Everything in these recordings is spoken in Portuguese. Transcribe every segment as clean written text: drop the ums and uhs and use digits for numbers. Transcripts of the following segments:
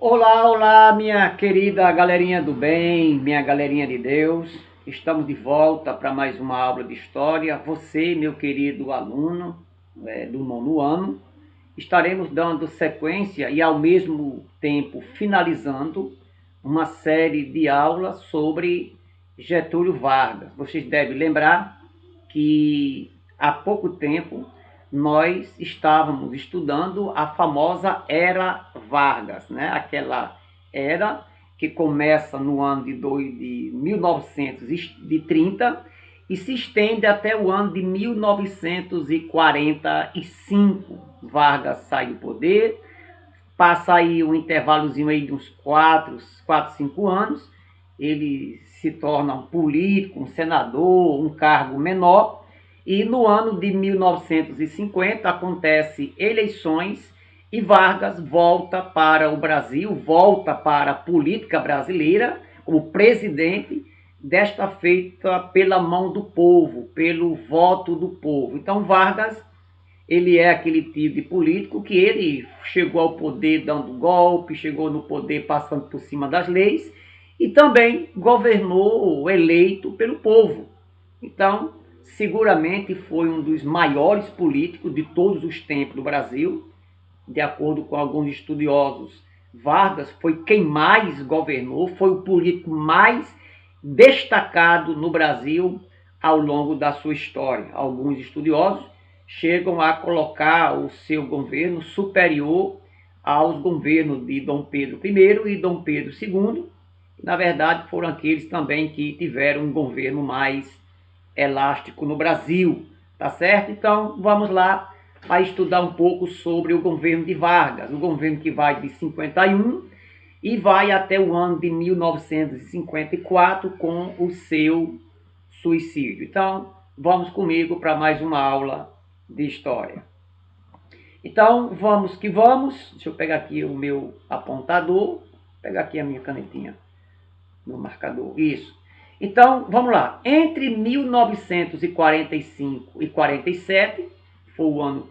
Olá, olá, minha querida galerinha do bem, minha galerinha de Deus. Estamos de volta para mais uma aula de história. Você, meu querido aluno do nono ano, estaremos dando sequência e ao mesmo tempo finalizando uma série de aulas sobre Getúlio Vargas. Vocês devem lembrar que há pouco tempo nós estávamos estudando a famosa Era Vargas, né? Aquela era que começa no ano de 1930 e se estende até o ano de 1945. Vargas sai do poder, passa aí um intervalozinho aí de uns 5 anos, ele se torna um político, um senador, um cargo menor, e no ano de 1950 acontece eleições e Vargas volta para o Brasil, volta para a política brasileira, o presidente, desta feita pela mão do povo, pelo voto do povo. Então Vargas, ele é aquele tipo de político que ele chegou ao poder dando golpe, chegou no poder passando por cima das leis e também governou eleito pelo povo. Então, seguramente foi um dos maiores políticos de todos os tempos do Brasil. De acordo com alguns estudiosos, Vargas foi quem mais governou, foi o político mais destacado no Brasil ao longo da sua história. Alguns estudiosos chegam a colocar o seu governo superior aos governos de Dom Pedro I e Dom Pedro II. Na verdade, foram aqueles também que tiveram um governo mais elástico no Brasil, tá certo? Então, vamos lá para estudar um pouco sobre o governo de Vargas, o governo que vai de 51 e vai até o ano de 1954 com o seu suicídio. Então, vamos comigo para mais uma aula de história. Então, vamos que vamos. Deixa eu pegar aqui o meu apontador, vou pegar aqui a minha canetinha no marcador. Isso. Então, vamos lá. Entre 1945 e 47, foi o ano,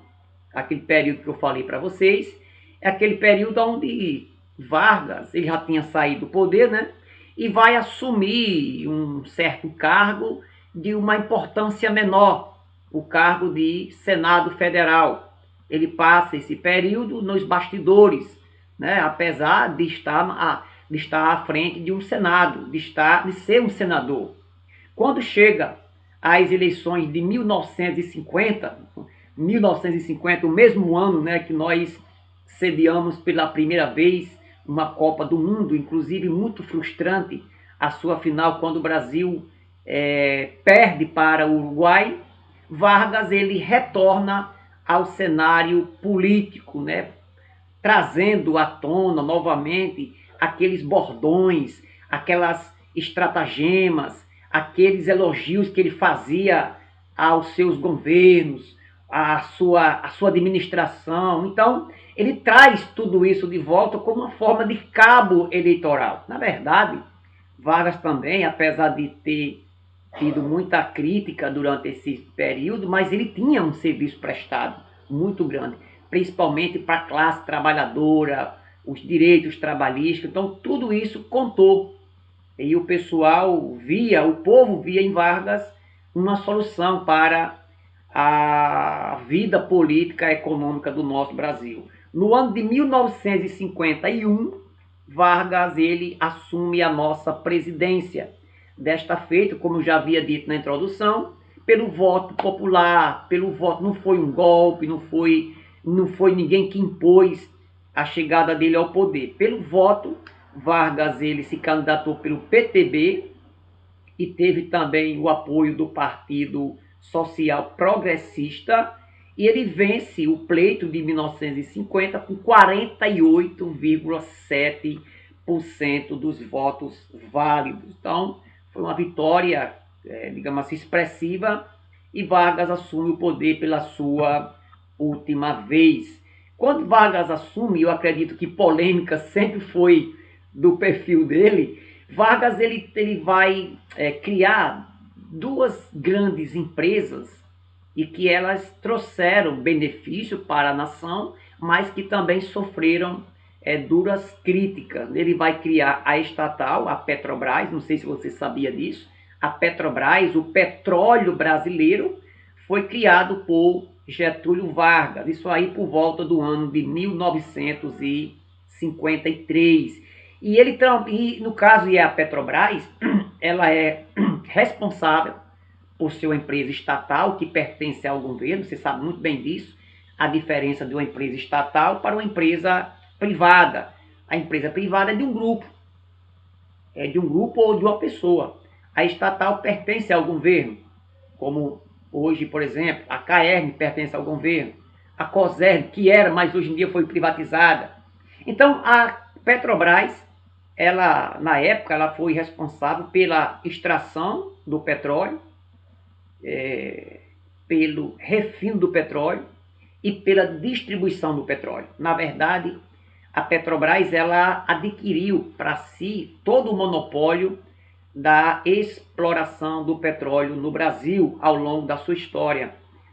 aquele período que eu falei para vocês, é aquele período onde Vargas, ele já tinha saído do poder, né? E vai assumir um certo cargo de uma importância menor, o cargo de Senado Federal. Ele passa esse período nos bastidores, né? Apesar de estar à frente de um Senado, de ser um senador. Quando chega às eleições de 1950, o mesmo ano, né, que nós sediamos pela primeira vez uma Copa do Mundo, inclusive muito frustrante a sua final, quando o Brasil perde para o Uruguai. Vargas, ele retorna ao cenário político, né, trazendo à tona novamente aqueles bordões, aquelas estratagemas, aqueles elogios que ele fazia aos seus governos, à sua administração. Então, ele traz tudo isso de volta como uma forma de cabo eleitoral. Na verdade, Vargas também, apesar de ter tido muita crítica durante esse período, mas ele tinha um serviço prestado muito grande, principalmente para a classe trabalhadora, os direitos trabalhistas. Então, tudo isso contou. E o pessoal via, o povo via em Vargas uma solução para a vida política e econômica do nosso Brasil. No ano de 1951, Vargas ele assume a nossa presidência. Desta feita, como eu já havia dito na introdução, pelo voto popular, pelo voto, não foi um golpe, não foi ninguém que impôs a chegada dele ao poder. Pelo voto, Vargas ele se candidatou pelo PTB e teve também o apoio do Partido Social Progressista, e ele vence o pleito de 1950 com 48,7% dos votos válidos. Então, foi uma vitória, digamos assim, expressiva, e Vargas assume o poder pela sua última vez. Quando Vargas assume, eu acredito que polêmica sempre foi do perfil dele. Vargas ele vai criar duas grandes empresas e que elas trouxeram benefício para a nação, mas que também sofreram duras críticas. Ele vai criar a estatal, a Petrobras, não sei se você sabia disso. A Petrobras, o petróleo brasileiro, foi criado por Getúlio Vargas, isso aí por volta do ano de 1953. E no caso, a Petrobras, ela é responsável por ser uma empresa estatal que pertence ao governo, você sabe muito bem disso, a diferença de uma empresa estatal para uma empresa privada. A empresa privada é de um grupo ou de uma pessoa. A estatal pertence ao governo, como hoje, por exemplo, a CAERN pertence ao governo, a COSERN, que era, mas hoje em dia foi privatizada. Então, a Petrobras, ela, na época, ela foi responsável pela extração do petróleo, pelo refino do petróleo e pela distribuição do petróleo. Na verdade, a Petrobras ela adquiriu para si todo o monopólio da exploração do petróleo no Brasil ao longo da sua história,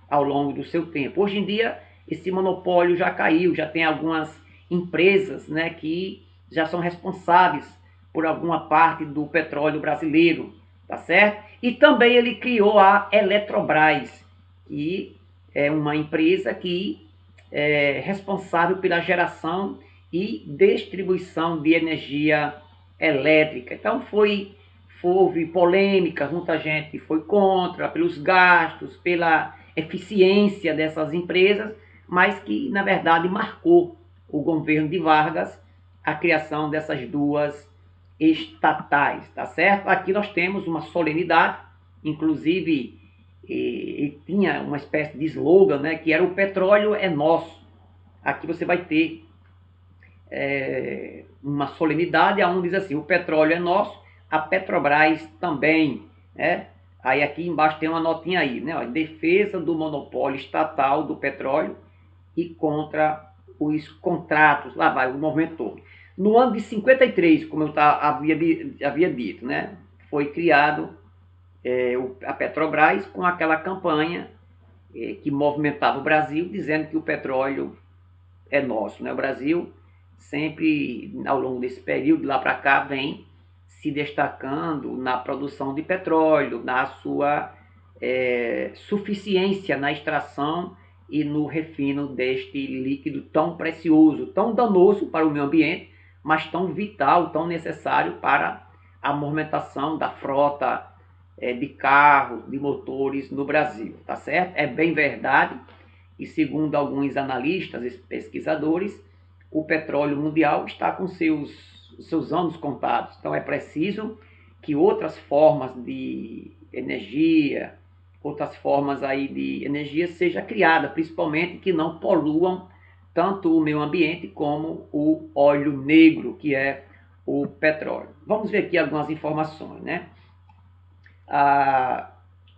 ao longo do seu tempo. Hoje em dia, esse monopólio já caiu, já tem algumas empresas, né, que já são responsáveis por alguma parte do petróleo brasileiro, tá certo? E também ele criou a Eletrobras, que é uma empresa que é responsável pela geração e distribuição de energia elétrica. Então houve polêmicas, muita gente foi contra, pelos gastos, pela eficiência dessas empresas, mas que, na verdade, marcou o governo de Vargas a criação dessas duas estatais, tá certo? Aqui nós temos uma solenidade, inclusive tinha uma espécie de slogan, né, que era o petróleo é nosso. Aqui você vai ter uma solenidade onde diz assim, o petróleo é nosso, a Petrobras também, né? Aí aqui embaixo tem uma notinha aí, né? Defesa do monopólio estatal do petróleo e contra os contratos, lá vai o movimento todo. No ano de 53, como eu havia dito, né? Foi criado a Petrobras com aquela campanha que movimentava o Brasil, dizendo que o petróleo é nosso, né? O Brasil sempre, ao longo desse período, lá para cá, vem se destacando na produção de petróleo, na sua suficiência na extração e no refino deste líquido tão precioso, tão danoso para o meio ambiente, mas tão vital, tão necessário para a movimentação da frota de carros, de motores no Brasil, tá certo? É bem verdade, e segundo alguns analistas e pesquisadores, o petróleo mundial está com seus anos contados. Então é preciso que outras formas de energia, outras formas aí de energia seja criada, principalmente que não poluam tanto o meio ambiente como o óleo negro, que é o petróleo. Vamos ver aqui algumas informações, né?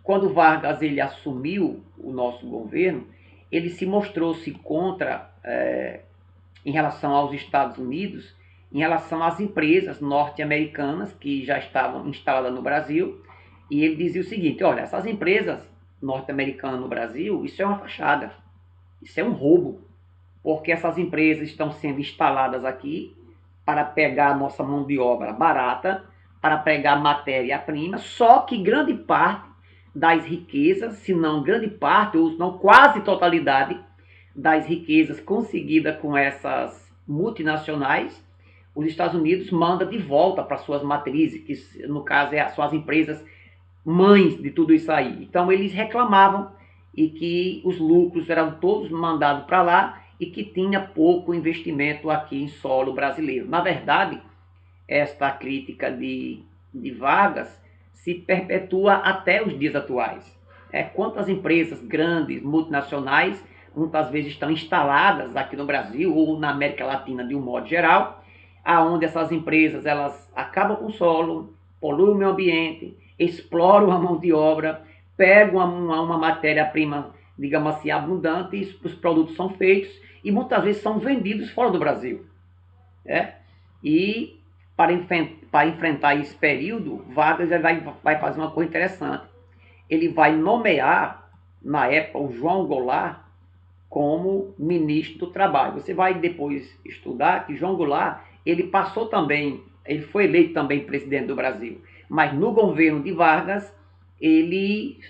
Quando Vargas ele assumiu o nosso governo, ele se mostrou-se contra em relação aos Estados Unidos, em relação às empresas norte-americanas que já estavam instaladas no Brasil, e ele dizia o seguinte, olha, essas empresas norte-americanas no Brasil, isso é uma fachada, isso é um roubo, porque essas empresas estão sendo instaladas aqui para pegar a nossa mão de obra barata, para pegar matéria-prima, só que grande parte das riquezas, se não grande parte, ou não quase totalidade, das riquezas conseguidas com essas multinacionais, os Estados Unidos manda de volta para suas matrizes, que no caso são as empresas mães de tudo isso aí. Então eles reclamavam e que os lucros eram todos mandados para lá e que tinha pouco investimento aqui em solo brasileiro. Na verdade, esta crítica de Vargas se perpetua até os dias atuais. Quantas empresas grandes, multinacionais, muitas vezes estão instaladas aqui no Brasil ou na América Latina de um modo geral, aonde essas empresas elas acabam com o solo, poluem o meio ambiente, exploram a mão de obra, pegam uma matéria-prima, digamos assim, abundante, e os produtos são feitos e muitas vezes são vendidos fora do Brasil. E para enfrentar esse período, Vargas vai fazer uma coisa interessante. Ele vai nomear, na época, o João Goulart como ministro do Trabalho. Você vai depois estudar que João Goulart, ele passou também, ele foi eleito também presidente do Brasil, mas no governo de Vargas, ele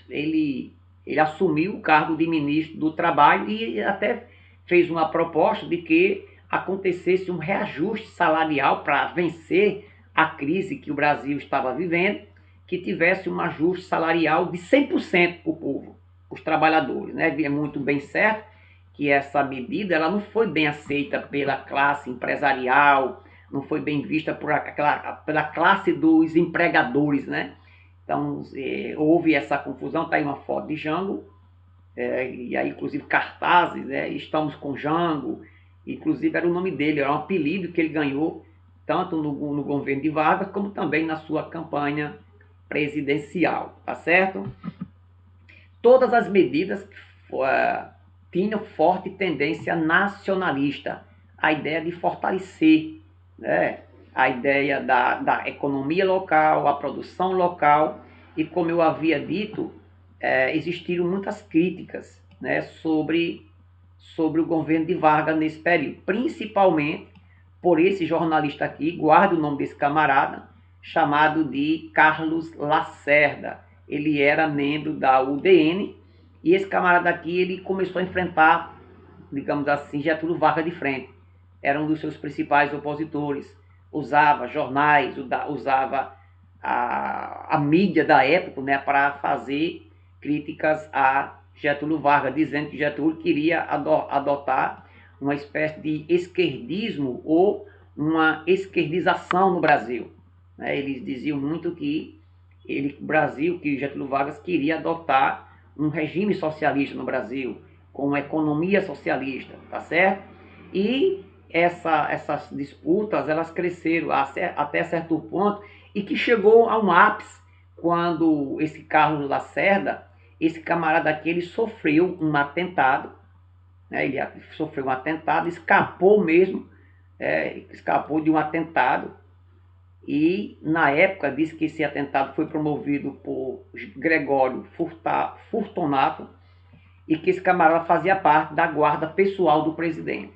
assumiu o cargo de ministro do Trabalho e até fez uma proposta de que acontecesse um reajuste salarial para vencer a crise que o Brasil estava vivendo, que tivesse um ajuste salarial de 100% para o povo, os trabalhadores. Né? É muito bem certo que essa medida ela não foi bem aceita pela classe empresarial, não foi bem vista pela classe dos empregadores, né? Então, houve essa confusão, está aí uma foto de Jango, e aí inclusive cartazes, né? Estamos com Jango, inclusive era o nome dele, era um apelido que ele ganhou, tanto no governo de Vargas, como também na sua campanha presidencial, tá certo? Todas as medidas tinham forte tendência nacionalista, a ideia de fortalecer, né, a ideia da economia local, a produção local, e como eu havia dito, existiram muitas críticas, né, sobre o governo de Vargas nesse período, principalmente por esse jornalista aqui, guarda o nome desse camarada, chamado de Carlos Lacerda. Ele era membro da UDN, e esse camarada aqui ele começou a enfrentar, digamos assim, Getúlio Vargas de frente. Era um dos seus principais opositores. Usava jornais, usava a mídia da época, né, para fazer críticas a Getúlio Vargas, dizendo que Getúlio queria adotar uma espécie de esquerdismo ou uma esquerdização no Brasil. Eles diziam muito que o Brasil, que Getúlio Vargas queria adotar um regime socialista no Brasil, com uma economia socialista, tá certo? E essas disputas, elas cresceram até certo ponto, e que chegou a um ápice quando esse Carlos Lacerda, esse camarada aqui, ele sofreu um atentado, né? Ele sofreu um atentado, escapou mesmo, escapou de um atentado, e na época disse que esse atentado foi promovido por Gregório Fortunato, e que esse camarada fazia parte da guarda pessoal do presidente.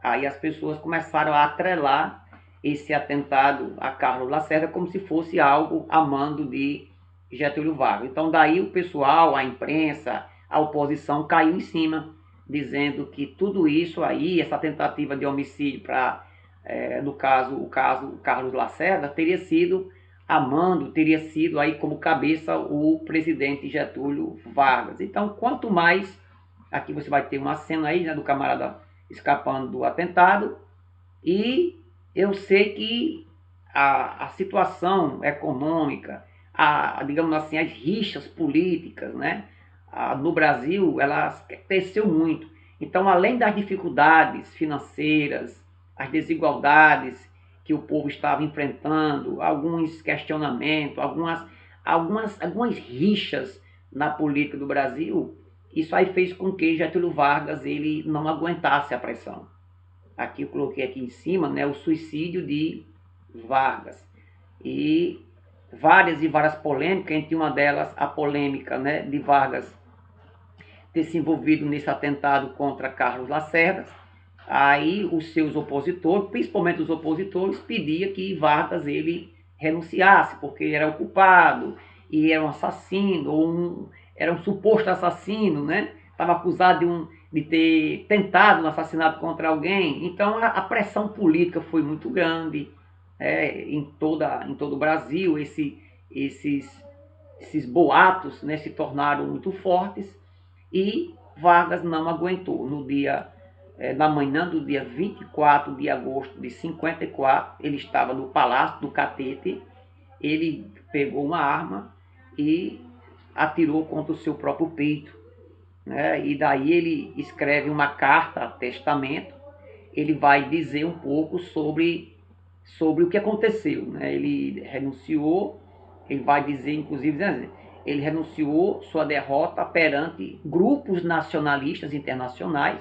Aí as pessoas começaram a atrelar esse atentado a Carlos Lacerda como se fosse algo a mando de Getúlio Vargas. Então daí o pessoal, a imprensa, a oposição caiu em cima, dizendo que tudo isso aí, essa tentativa de homicídio para, no caso, o Carlos Lacerda, teria sido a mando, teria sido aí como cabeça o presidente Getúlio Vargas. Então, quanto mais, aqui você vai ter uma cena aí, né, do camarada escapando do atentado, e eu sei que a situação econômica, digamos assim, as rixas políticas, né, no Brasil, ela cresceu muito. Então, além das dificuldades financeiras, as desigualdades que o povo estava enfrentando, alguns questionamentos, algumas rixas na política do Brasil, isso aí fez com que Getúlio Vargas ele não aguentasse a pressão. Aqui eu coloquei aqui em cima, né, o suicídio de Vargas. E várias polêmicas, entre uma delas a polêmica, né, de Vargas ter se envolvido nesse atentado contra Carlos Lacerda. Aí os seus opositores, principalmente os opositores, pediam que Vargas ele renunciasse, porque ele era o culpado, e era um assassino, era um suposto assassino, né? Estava acusado de ter tentado um assassinato contra alguém. Então a pressão política foi muito grande, em todo o Brasil. Esses boatos, né, se tornaram muito fortes, e Vargas não aguentou. Na manhã do dia 24 de agosto de 54, ele estava no Palácio do Catete, ele pegou uma arma e atirou contra o seu próprio peito, né? E daí ele escreve uma carta, testamento, ele vai dizer um pouco sobre o que aconteceu, né? Ele renunciou, ele vai dizer, inclusive, ele renunciou sua derrota perante grupos nacionalistas internacionais.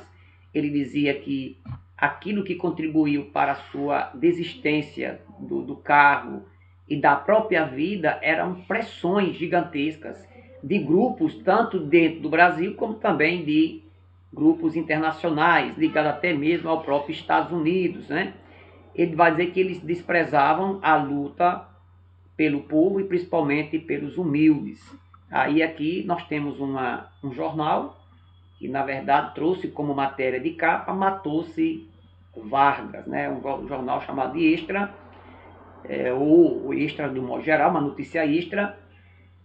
Ele dizia que aquilo que contribuiu para a sua desistência do cargo e da própria vida eram pressões gigantescas de grupos, tanto dentro do Brasil como também de grupos internacionais, ligados até mesmo ao próprio Estados Unidos, né? Ele vai dizer que eles desprezavam a luta pelo povo e principalmente pelos humildes. Aí aqui nós temos um jornal que na verdade trouxe como matéria de capa Matou-se Vargas, né? Um jornal chamado de Extra, ou Extra de um modo geral, uma notícia extra.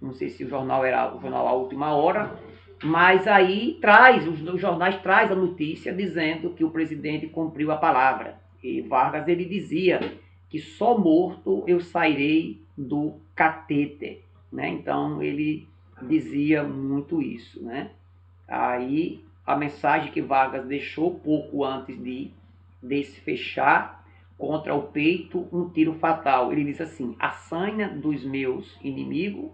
Não sei se o jornal era o jornal A Última Hora, mas aí os jornais traz a notícia dizendo que o presidente cumpriu a palavra. E Vargas ele dizia que só morto eu sairei do catete, né? Então ele dizia muito isso, né? Aí a mensagem que Vargas deixou pouco antes de desfechar contra o peito um tiro fatal. Ele diz assim: a sanha dos meus inimigos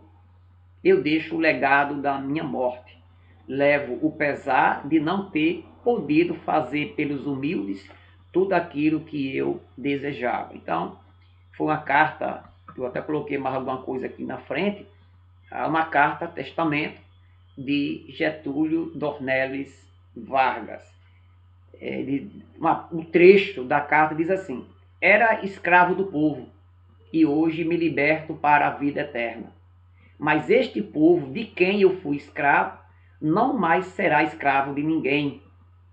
eu deixo o legado da minha morte. Levo o pesar de não ter podido fazer pelos humildes tudo aquilo que eu desejava. Então, foi uma carta, eu até coloquei mais alguma coisa aqui na frente, uma carta testamento de Getúlio Dornelles Vargas. O trecho da carta diz assim: era escravo do povo e hoje me liberto para a vida eterna. Mas este povo de quem eu fui escravo não mais será escravo de ninguém.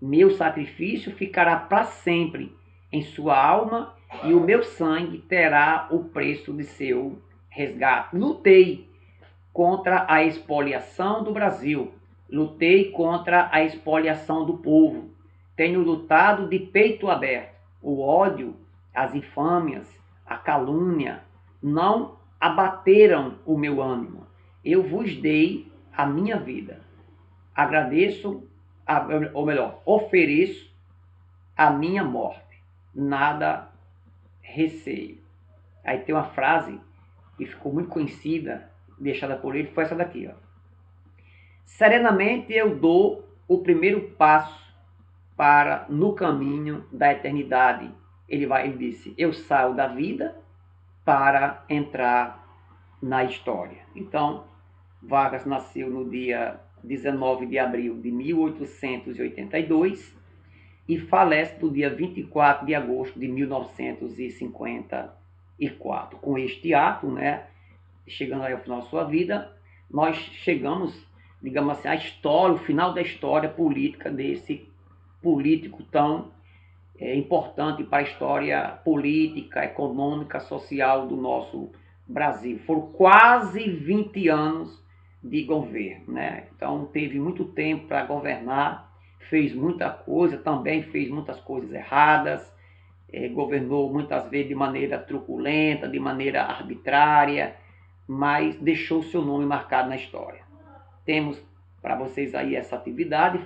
Meu sacrifício ficará para sempre em sua alma e o meu sangue terá o preço de seu resgate. Lutei contra a expoliação do Brasil. Lutei contra a expoliação do povo. Tenho lutado de peito aberto. O ódio, as infâmias, a calúnia não abateram o meu ânimo. Eu vos dei a minha vida. Agradeço, ou melhor, ofereço a minha morte. Nada receio. Aí tem uma frase que ficou muito conhecida, deixada por ele, foi essa daqui, ó. Serenamente eu dou o primeiro passo para no caminho da eternidade. Ele disse: eu saio da vida para entrar na história. Então, Vargas nasceu no dia 19 de abril de 1882 e falece no dia 24 de agosto de 1954. Com este ato, né, chegando aí ao final da sua vida, nós chegamos, digamos assim, à história, o final da história política desse político tão importante para a história política, econômica, social do nosso Brasil. Foram quase 20 anos de governo, né? Então teve muito tempo para governar, fez muita coisa, também fez muitas coisas erradas, governou muitas vezes de maneira truculenta, de maneira arbitrária, mas deixou seu nome marcado na história. Temos para vocês aí essa atividade,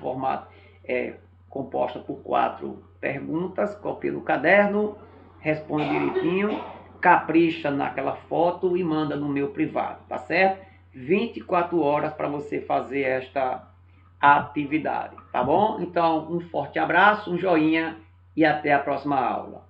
composta por 4 perguntas, copia no caderno, responde direitinho, capricha naquela foto e manda no meu privado, tá certo? 24 horas para você fazer esta atividade, tá bom? Então, um forte abraço, um joinha e até a próxima aula.